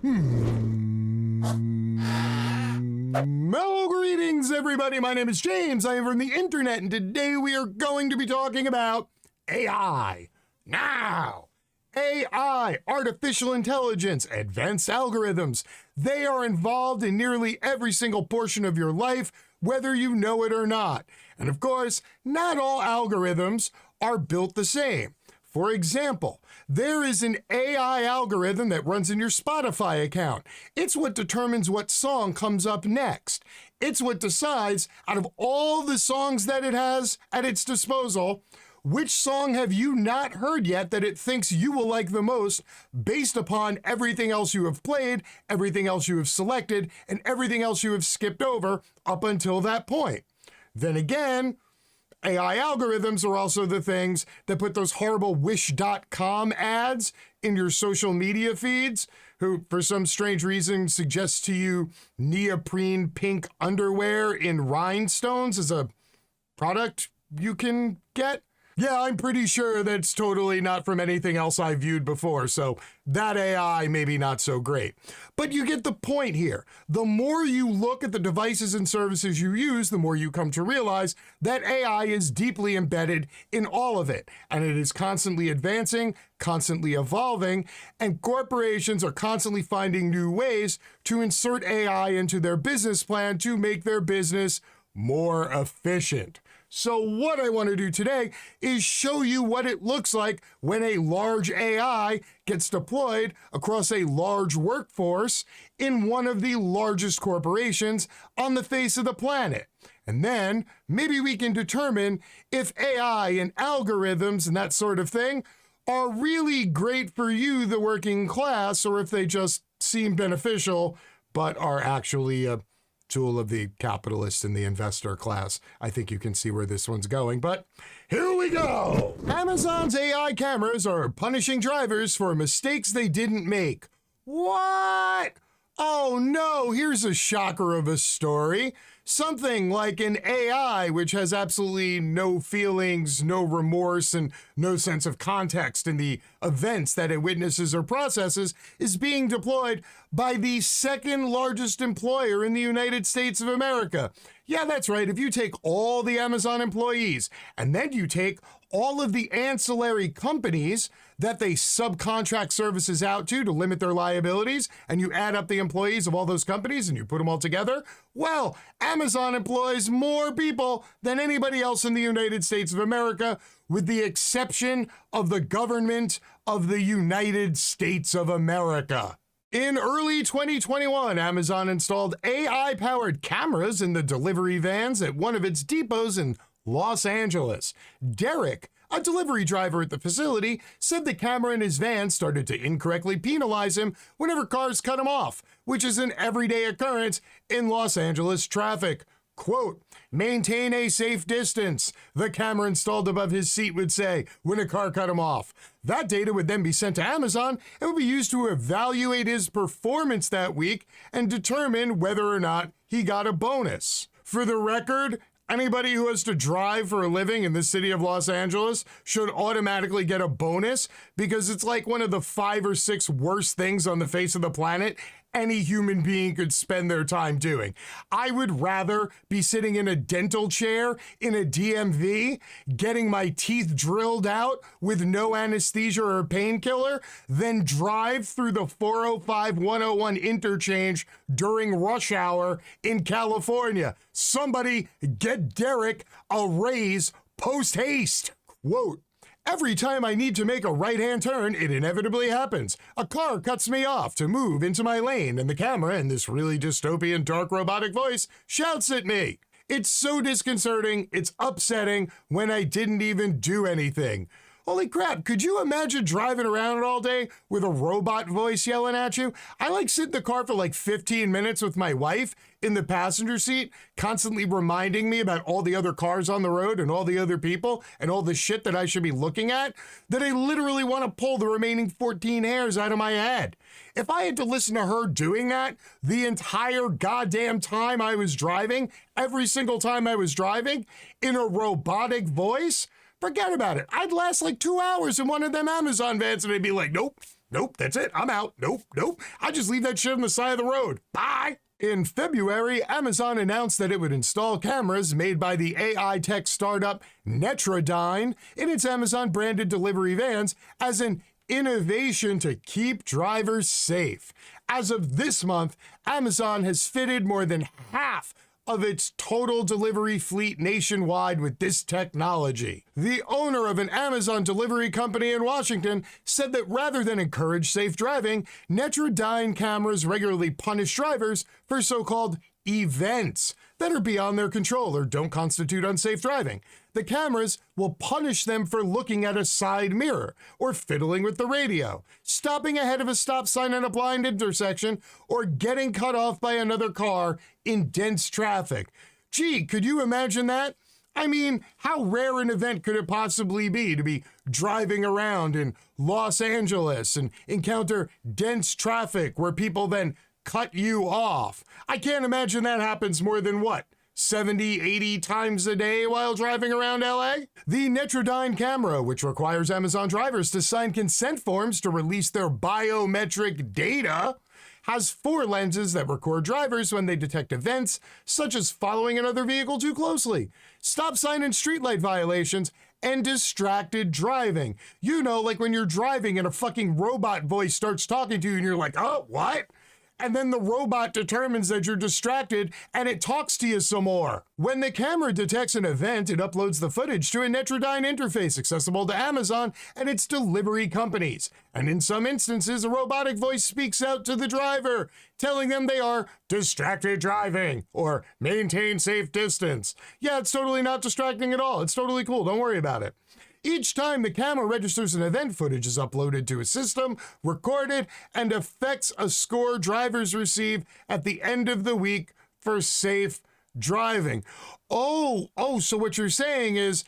Hello, greetings, everybody. My name is James. I am from the internet, and today we are going to be talking about AI. Now, AI, artificial intelligence, advanced algorithms, they are involved in nearly every single portion of your life, whether you know it or not. And of course, not all algorithms are built the same. For example, there is an AI algorithm that runs in your Spotify account. It's what determines what song comes up next. It's what decides, out of all the songs that it has at its disposal, which song have you not heard yet that it thinks you will like the most based upon everything else you have played, everything else you have selected, and everything else you have skipped over up until that point. Then again, AI algorithms are also the things that put those horrible wish.com ads in your social media feeds, who for some strange reason suggests to you neoprene pink underwear in rhinestones as a product you can get. Yeah, I'm pretty sure that's totally not from anything else I've viewed before, so that AI maybe not so great. But you get the point here. The more you look at the devices and services you use, the more you come to realize that AI is deeply embedded in all of it, and it is constantly advancing, constantly evolving, and corporations are constantly finding new ways to insert AI into their business plan to make their business more efficient. So what I want to do today is show you what it looks like when a large AI gets deployed across a large workforce in one of the largest corporations on the face of the planet. And then maybe we can determine if AI and algorithms and that sort of thing are really great for you, the working class, or if they just seem beneficial but are actually a tool of the capitalist and the investor class. I think you can see where this one's going, but here we go. Amazon's AI cameras are punishing drivers for mistakes they didn't make. What? Oh no, here's a shocker of a story. Something like an AI which has absolutely no feelings, no remorse, and no sense of context in the events that it witnesses or processes is being deployed by the second largest employer in the United States of America. Yeah, that's right. If you take all the Amazon employees and then you take all of the ancillary companies that they subcontract services out to limit their liabilities, and you add up the employees of all those companies and you put them all together, well, Amazon employs more people than anybody else in the United States of America, with the exception of the government of the United States of America. In early 2021, Amazon installed AI-powered cameras in the delivery vans at one of its depots in Los Angeles. Derek, a delivery driver at the facility, said the camera in his van started to incorrectly penalize him whenever cars cut him off, which is an everyday occurrence in Los Angeles traffic. Quote, maintain a safe distance, the camera installed above his seat would say when a car cut him off. That data would then be sent to Amazon and would be used to evaluate his performance that week and determine whether or not he got a bonus. For the record, anybody who has to drive for a living in the city of Los Angeles should automatically get a bonus, because it's like one of the 5 or 6 worst things on the face of the planet any human being could spend their time doing. I would rather be sitting in a dental chair in a DMV, getting my teeth drilled out with no anesthesia or painkiller, than drive through the 405-101 interchange during rush hour in California. Somebody get Derek a raise post-haste. Quote, every time I need to make a right-hand turn, it inevitably happens. A car cuts me off to move into my lane, and the camera, in this really dystopian, dark, robotic voice, shouts at me. It's so disconcerting, it's upsetting when I didn't even do anything. Holy crap, could you imagine driving around all day with a robot voice yelling at you? I sit in the car for 15 minutes with my wife in the passenger seat, constantly reminding me about all the other cars on the road and all the other people and all the shit that I should be looking at, that I literally want to pull the remaining 14 hairs out of my head. If I had to listen to her doing that the entire goddamn time I was driving, every single time I was driving, in a robotic voice, forget about it. I'd last 2 hours in one of them Amazon vans and I'd be like, nope, Nope, that's it. I'm out. Nope. I just leave that shit on the side of the road. Bye. In February, Amazon announced that it would install cameras made by the AI tech startup Netrodyne in its Amazon-branded delivery vans as an innovation to keep drivers safe. As of this month, Amazon has fitted more than half of its total delivery fleet nationwide with this technology. The owner of an Amazon delivery company in Washington said that rather than encourage safe driving, Netrodyne cameras regularly punish drivers for so-called events that are beyond their control or don't constitute unsafe driving. The cameras will punish them for looking at a side mirror or fiddling with the radio, stopping ahead of a stop sign at a blind intersection, or getting cut off by another car in dense traffic. Gee, could you imagine that? I mean, how rare an event could it possibly be to be driving around in Los Angeles and encounter dense traffic where people then cut you off? I can't imagine that happens more than 70, 80 times a day while driving around LA? The Netrodyne camera, which requires Amazon drivers to sign consent forms to release their biometric data, has 4 lenses that record drivers when they detect events, such as following another vehicle too closely, stop sign and streetlight violations, and distracted driving. You know, like when you're driving and a fucking robot voice starts talking to you and you're like, oh, what? And then the robot determines that you're distracted and it talks to you some more. When the camera detects an event, it uploads the footage to a Netrodyne interface accessible to Amazon and its delivery companies. And in some instances, a robotic voice speaks out to the driver, telling them they are distracted driving or maintain safe distance. Yeah, it's totally not distracting at all. It's totally cool. Don't worry about it. Each time the camera registers an event, footage is uploaded to a system, recorded, and affects a score drivers receive at the end of the week for safe driving. So what you're saying is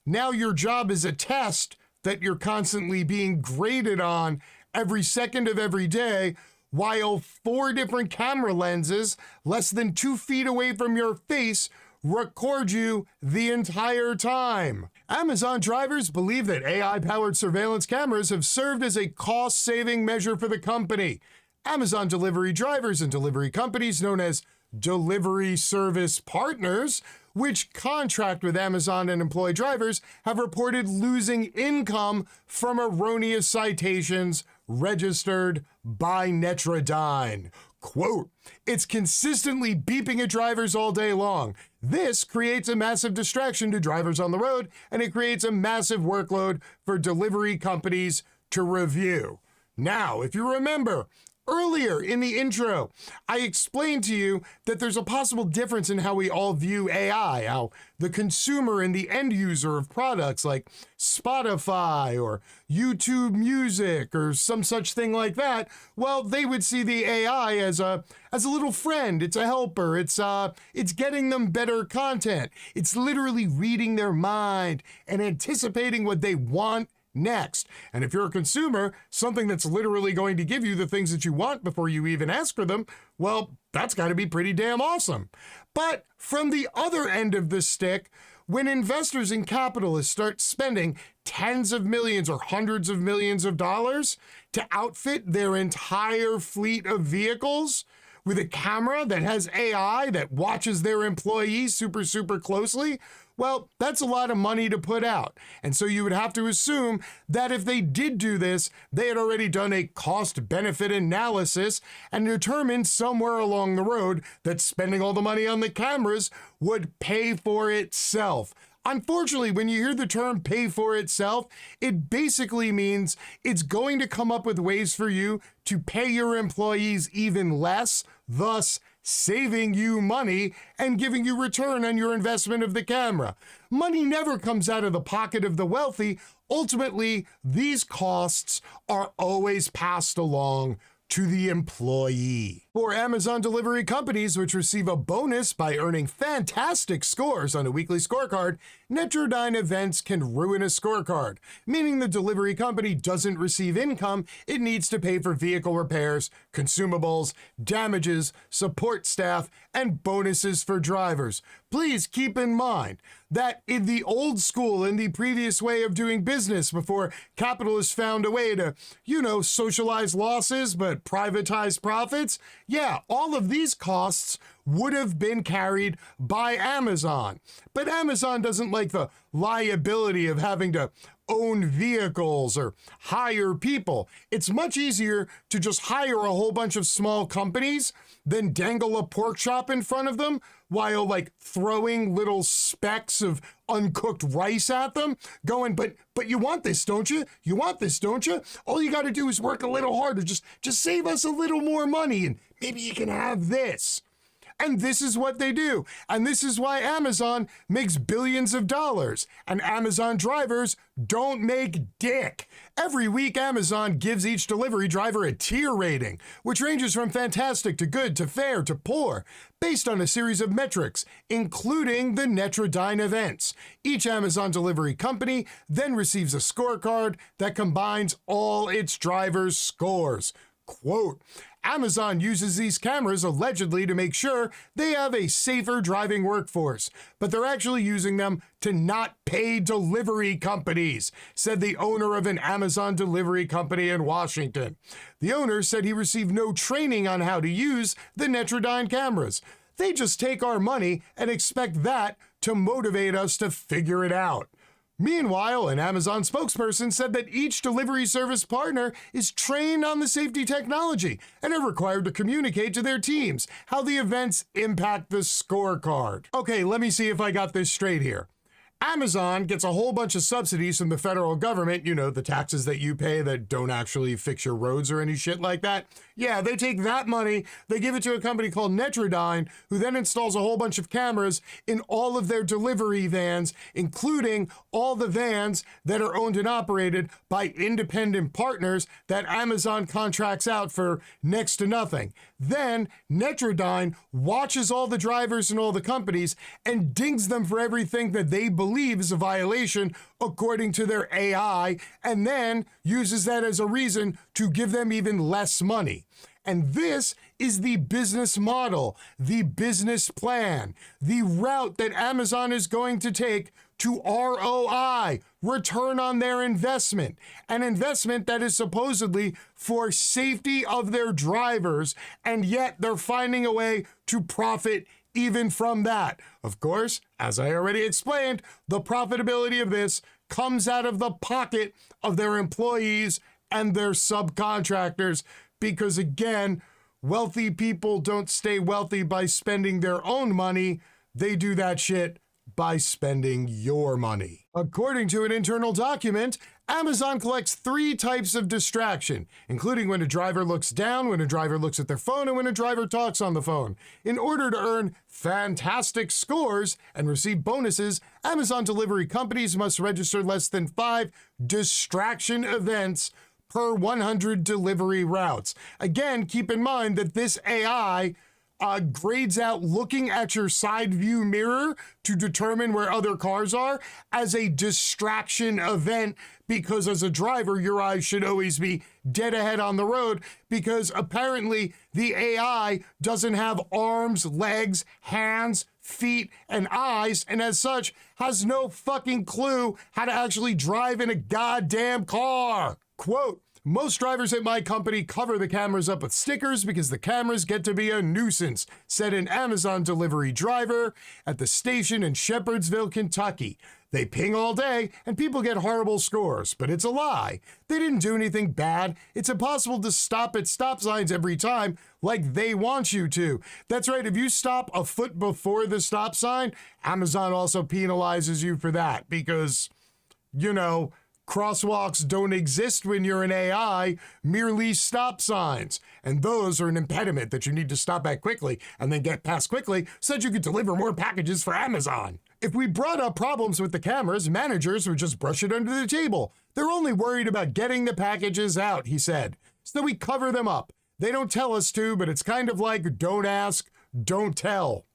now your job is a test that you're constantly being graded on every second of every day, while 4 different camera lenses less than 2 feet away from your face record you the entire time. Amazon drivers believe that AI-powered surveillance cameras have served as a cost-saving measure for the company. Amazon delivery drivers and delivery companies known as delivery service partners, which contract with Amazon and employ drivers, have reported losing income from erroneous citations registered by Netrodyne. Quote, "It's consistently beeping at drivers all day long. This creates a massive distraction to drivers on the road, and it creates a massive workload for delivery companies to review." Now, if you remember, earlier in the intro, I explained to you that there's a possible difference in how we all view AI, how the consumer and the end user of products like Spotify or YouTube Music or some such thing like that, well, they would see the AI as a little friend. It's a helper. It's getting them better content. It's literally reading their mind and anticipating what they want next. And if you're a consumer, something that's literally going to give you the things that you want before you even ask for them, well, that's got to be pretty damn awesome. But from the other end of the stick, when investors and capitalists start spending tens of millions or hundreds of millions of dollars to outfit their entire fleet of vehicles with a camera that has AI that watches their employees super, super closely, well, that's a lot of money to put out. And so you would have to assume that if they did do this, they had already done a cost-benefit analysis and determined somewhere along the road that spending all the money on the cameras would pay for itself. Unfortunately, when you hear the term pay for itself, it basically means it's going to come up with ways for you to pay your employees even less, thus saving you money and giving you return on your investment of the camera. Money never comes out of the pocket of the wealthy. Ultimately, these costs are always passed along to the employee. For Amazon delivery companies, which receive a bonus by earning fantastic scores on a weekly scorecard, Netrodyne events can ruin a scorecard, meaning the delivery company doesn't receive income it needs to pay for vehicle repairs, consumables, damages, support staff, and bonuses for drivers. Please keep in mind, that in the old school, in the previous way of doing business before capitalists found a way to, socialize losses but privatize profits, yeah, all of these costs would have been carried by Amazon. But Amazon doesn't like the liability of having to own vehicles or hire people. It's much easier to just hire a whole bunch of small companies than dangle a pork chop in front of them while throwing little specks of uncooked rice at them, going, but you want this, don't you? You want this, don't you? All you got to do is work a little harder. Just save us a little more money and maybe you can have this. And this is what they do. And this is why Amazon makes billions of dollars. And Amazon drivers don't make dick. Every week, Amazon gives each delivery driver a tier rating, which ranges from fantastic to good to fair to poor, based on a series of metrics, including the Netrodyne events. Each Amazon delivery company then receives a scorecard that combines all its drivers' scores. Quote, Amazon uses these cameras allegedly to make sure they have a safer driving workforce, but they're actually using them to not pay delivery companies, said the owner of an Amazon delivery company in Washington. The owner said he received no training on how to use the Netrodyne cameras. They just take our money and expect that to motivate us to figure it out. Meanwhile, an Amazon spokesperson said that each delivery service partner is trained on the safety technology and are required to communicate to their teams how the events impact the scorecard. Okay, let me see if I got this straight here. Amazon gets a whole bunch of subsidies from the federal government, the taxes that you pay that don't actually fix your roads or any shit like that. Yeah, they take that money, they give it to a company called Netrodyne, who then installs a whole bunch of cameras in all of their delivery vans, including all the vans that are owned and operated by independent partners that Amazon contracts out for next to nothing. Then Netrodyne watches all the drivers and all the companies and dings them for everything that they believe is a violation according to their AI, and then uses that as a reason to give them even less money. And this is the business model, the business plan, the route that Amazon is going to take to ROI, return on their investment, an investment that is supposedly for safety of their drivers, and yet they're finding a way to profit even from that. Of course, as I already explained, the profitability of this comes out of the pocket of their employees and their subcontractors, because again, wealthy people don't stay wealthy by spending their own money. They do that shit by spending your money. According to an internal document, Amazon collects 3 types of distraction, including when a driver looks down, when a driver looks at their phone, and when a driver talks on the phone. In order to earn fantastic scores and receive bonuses, Amazon delivery companies must register less than 5 distraction events per 100 delivery routes. Again, keep in mind that this AI grades out looking at your side view mirror to determine where other cars are as a distraction event, because as a driver, your eyes should always be dead ahead on the road, because apparently the AI doesn't have arms, legs, hands, feet, and eyes, and as such has no fucking clue how to actually drive in a goddamn car. Quote, most drivers at my company cover the cameras up with stickers because the cameras get to be a nuisance, said an Amazon delivery driver at the station in Shepherdsville, Kentucky. They ping all day and people get horrible scores, but it's a lie. They didn't do anything bad. It's impossible to stop at stop signs every time like they want you to. That's right, if you stop a foot before the stop sign, Amazon also penalizes you for that because, crosswalks don't exist when you're an AI, merely stop signs. And those are an impediment that you need to stop at quickly and then get past quickly so that you can deliver more packages for Amazon. If we brought up problems with the cameras, managers would just brush it under the table. They're only worried about getting the packages out, he said. So we cover them up. They don't tell us to, but it's kind of like don't ask, don't tell.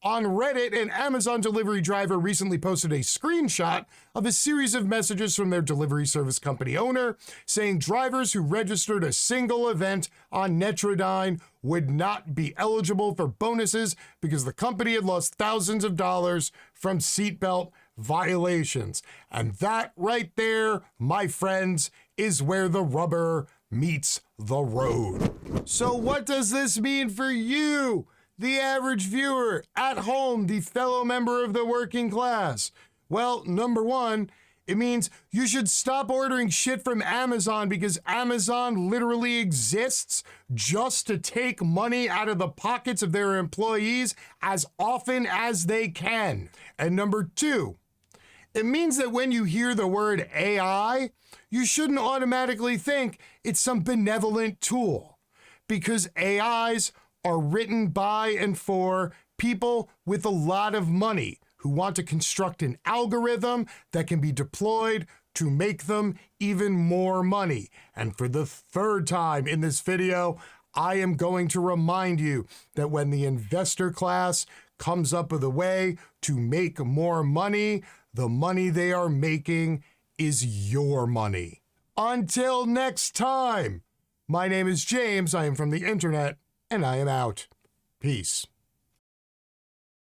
On Reddit, an Amazon delivery driver recently posted a screenshot of a series of messages from their delivery service company owner saying drivers who registered a single event on Netrodyne would not be eligible for bonuses because the company had lost thousands of dollars from seatbelt violations. And that right there, my friends, is where the rubber meets the road. So what does this mean for you, the average viewer at home, the fellow member of the working class? Well, number one, it means you should stop ordering shit from Amazon, because Amazon literally exists just to take money out of the pockets of their employees as often as they can. And number two, it means that when you hear the word AI, you shouldn't automatically think it's some benevolent tool, because AIs are written by and for people with a lot of money who want to construct an algorithm that can be deployed to make them even more money. And for the third time in this video, I am going to remind you that when the investor class comes up with a way to make more money, the money they are making is your money. Until next time, my name is James, I am from the internet, and I am out. Peace.